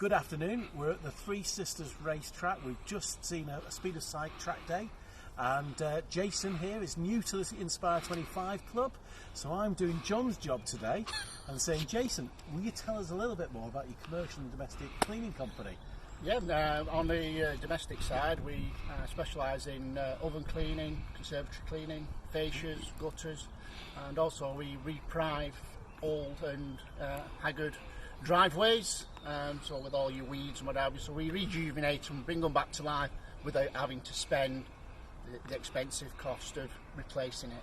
Good afternoon. We're at the Three Sisters racetrack. We've just seen a Speed of Sight track day, and Jason here is new to the Inspire 25 club, so I'm doing John's job today and saying, Jason, will you tell us a little bit more about your commercial and domestic cleaning company? Yeah, on the domestic side, we specialise in oven cleaning, conservatory cleaning, fascias, gutters, and also we reprive old and haggard driveways, so with all your weeds and what have you, so we rejuvenate them, bring them back to life without having to spend the expensive cost of replacing it.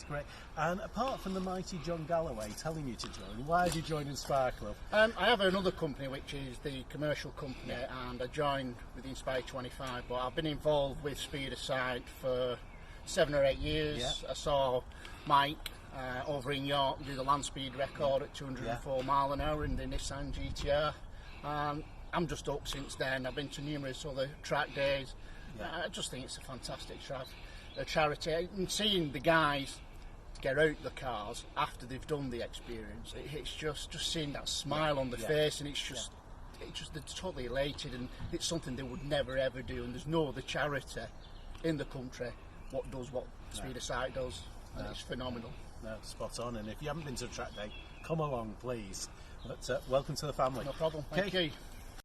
Great. And apart from the mighty John Galloway telling you to join, why did you join Inspire Club? I have another company which is the commercial company, and I joined with Inspire 25, but I've been involved with Speed of Sight for 7 or 8 years. Yeah. I saw Mike over in York do the land speed record at 204 mile an hour in the Nissan GTR. I'm just up since then. I've been to numerous other track days. I just think it's a fantastic charity. And seeing the guys get out the cars after they've done the experience, it's just seeing that smile on the face, and it's just they're totally elated, and it's something they would never ever do. And there's no other charity in the country what does what Speed of Sight does, and it's phenomenal. No, spot on. And if you haven't been to a track day, come along, please. But welcome to the family. No problem. Thank you.